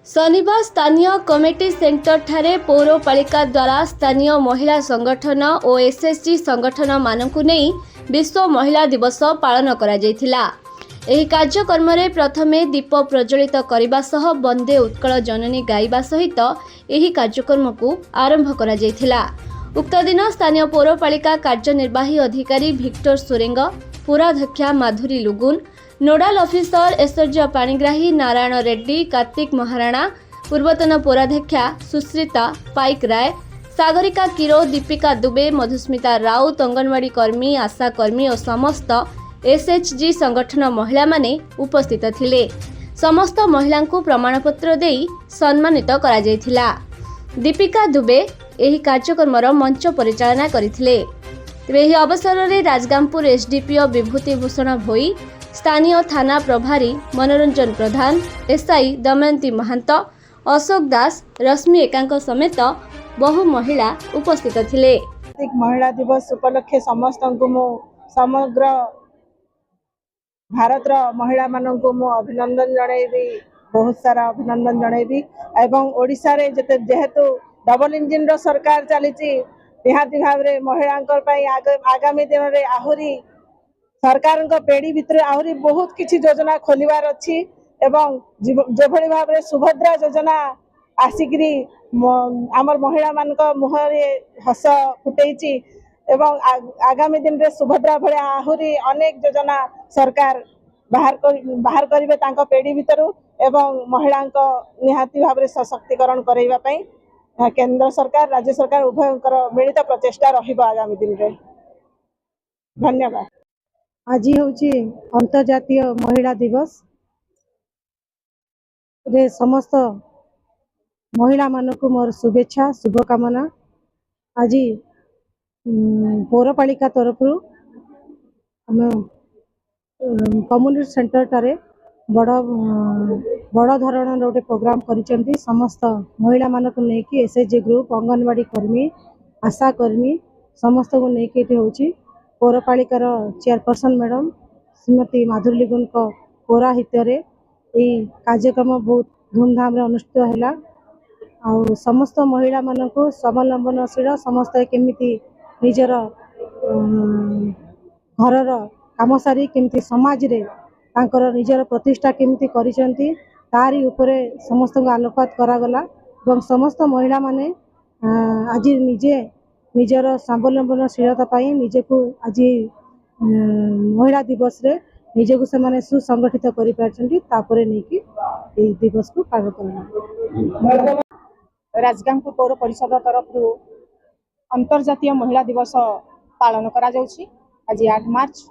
शनिवार स्थानीय committee centre ठारे पौरपालिका द्वारा स्थानीय महिला संगठन और एसएचजी संगठन मानकु नहीं विश्व महिला दिवस पालन करा जायथिला। एही कार्यक्रम में प्रथमे दीप प्रज्वलित करने सह वंदे उत्कल जननी गाइबा सहित एही कार्यक्रम को आरंभ करा जायथिला। उक्त दिन स्थानीय पौरपालिका कार्यनिर्वाही अधिकारी विक्टर सुरेंग, पौराध्यक्षा माधुरी लुगुन, नोडाल ऑफिसर ऐश्वर्य पाणिग्राही नारायण रेड्डी, कार्तिक महाराणा, पूर्वतन पौराध्यक्षा सुश्रिता पाइक राय, सागरिका किरो, दीपिका दुबे, मधुस्मिता राउत, अंगनवाड़ी कर्मी, आशा कर्मी और समस्त एसएचजी संगठन महिला माने उपस्थित थिले। समस्त महिला को प्रमाणपत्र देई सम्मानित करा जायथिला। दीपिका दुबे एही कार्यक्रम मंच परिचालना करथिले। तेबे एही अवसर में राजगामपुर एसडीपीओ विभूति भूषण भोई, स्थानीय थाना प्रभारी मनोरंजन प्रधान, एसआई दमयंती महंत, अशोक दास, रश्मि एकांक समेत बहु महिला उपस्थित थिले। महिला दिवस उपलक्षे समस्त को समग्र भारत महिला मानक मु अभिनंदन जनइबी, बहुत सारा अभिनंदन जनइबी। एवं ओडिशा रे जेहेतु डबल इंजिन रो सरकार चली निहाती भाव में महिला आगामी दिन में आहुरी सरकार पेढ़ी भितर आहरी बहुत किसी योजना खोलिबार अच्छी एवं जो भाव में सुभद्रा योजना आसिकी आमर महिला मान मुहरे हस फुटई एवं आगामी दिन में सुभद्रा भाई आहरी अनेक योजना सरकार बाहर करेंगे पेढ़ी भितर एवं महिला निहाती भाव में सशक्तिकरण करने केंद्र सरकार राज्य सरकार उभय मिलित प्रचेषा रगामी दिन में। धन्यवाद। आज हूँ अंतर्जातीय महिला दिवस रे समस्त महिला मानक मोर शुभेच्छा शुभकामना। आज पौरपालिका तरफ कम्युनिटी सेंटर टारे बड़ धरण गोटे प्रोग्राम करिसेंती। समस्त महिला मानक लेकिन एसएचजी ग्रुप, अंगनवाड़ी कर्मी, आशा कर्मी समस्त को लेकिन होची पौरपालिकार चेयरपर्सन मैडम श्रीमती माधुरी लुगुन पौराहित्य कार्यक्रम बहुत धूमधाम अनुष्ठित है। और समस्त महिला मान को स्वावलंबनशील समस्त केमिति निजर घर काम सारी केमिति समाज रे तांकर निजर प्रतिष्ठा केमिति करिसेंती तारी उपरे समस्त को आलोकपात करागला। और समस्त महिला माने आज निजे निजर स्वावलंबनशीलता निजे को आज महिला दिवस रे निजे को से सुसंगठित कर दिवस को पालन करना। राजगामपुर पौर परिषद तरफ अंतर्जातीय महिला दिवस पालन करा जाउछि आज 8 मार्च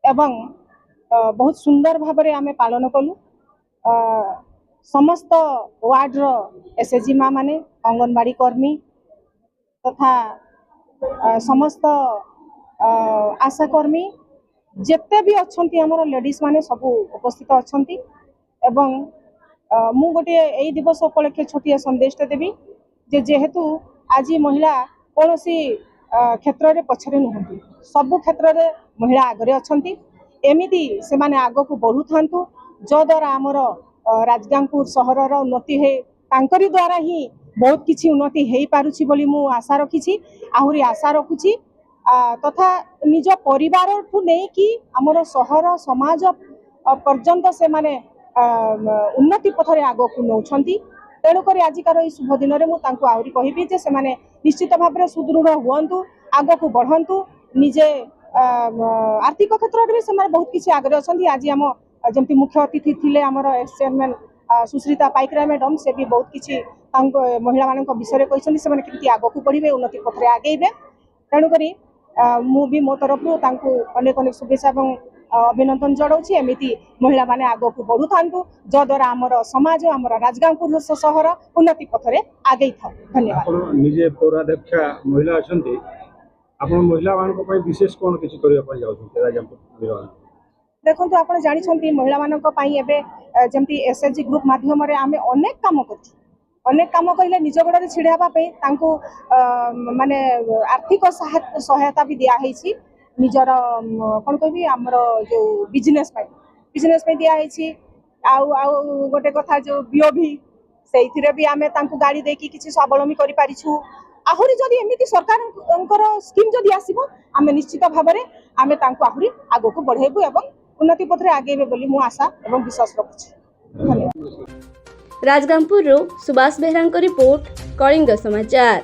एवं बहुत सुंदर भाव में आमे पालन कलु। समस्त वार्ड रो एसएचजी माँ माने, अंगनवाड़ी कर्मी तथा समस्त आशा कर्मी जेते भी अच्छी आमर लेडीज माने सब उपस्थित अच्छी। एवं मु गोटे यही दिवस उपलक्षे छोटिया संदेश देवी जे जेहेतु आज महिला कौन क्षेत्र में पछरे नुहति, सबु क्षेत्र में महिला आगरे अच्छी। एमिति से माने आग को बढ़ु था जो द्वारा आमर राजगामपुर सहर उन्नति है तांकरी द्वारा ही बहुत किसी उन्नति हो पारुछि बोली मु आशा रखी आहरी आशा रखुछि। तथा निज परिवार ठू नहीं कि आमर सहर समाज पर्यंत से माने उन्नति पथरे आग को नौछंती। तेणुक आजिकार ये शुभ दिन में मुझे आहरी कहबी जे से माने निश्चित भाव में सुदृढ़ हुअंतु, आग को बढ़ंतु। निजे आर्थिक क्षेत्र में से बहुत किसी आगे अच्छा। आज आम जमी मुख्य अतिथि थिले आमर एक्स चेयरमैन सुश्रिता पाइकराय मैडम, से भी बहुत किसी महिला मान विषय कहते से आग को बढ़े उन्नति पथरे आगेबे। तेणुक मु भी मो तरफ अनेक अनेक शुभेच्छा और अभिनंदन जनाऊँ। एमती महिला माने आग को बढ़ु था जो द्वारा आमर समाज आमर राजगामपुर सहर उन्नति पथरे आगे था। धन्यवाद। निजे पौराध्यक्षा महिला अच्छी आप महिला मान विशेष कौन किसी देखो आप जानते महिला जमी एसएचजी ग्रुप माध्यम आम अनेक कम कर अनेक काम कहले निज गोड़े छिड़ापी माने आर्थिक सहायता भी दिखाई निजर कौन कह आमर जो बिजनेस दिखाई गोटे कथा जो बीओ भी ସେଇଥିରେ ବି ଆମେ ତାଙ୍କୁ ଗାଡ଼ି ଦେଇକି କିଛି ସ୍ୱାବଲମ୍ବୀ କରିପାରିଛୁ। ଆହୁରି ଯଦି ଏମିତି ସରକାରଙ୍କର ସ୍କିମ୍ ଯଦି ଆସିବ ଆମେ ନିଶ୍ଚିତ ଭାବରେ ଆମେ ତାଙ୍କୁ ଆହୁରି ଆଗକୁ ବଢ଼େଇବୁ ଏବଂ ଉନ୍ନତି ପଥରେ ଆଗେଇବେ ବୋଲି ମୁଁ ଆଶା ଏବଂ ବିଶ୍ୱାସ ରଖୁଛି। ଧନ୍ୟବାଦ। ରାଜଗାଙ୍ଗପୁରରୁ ସୁବାସ ବେହେରାଙ୍କ ରିପୋର୍ଟ, କଳିଙ୍ଗ ସମାଚାର।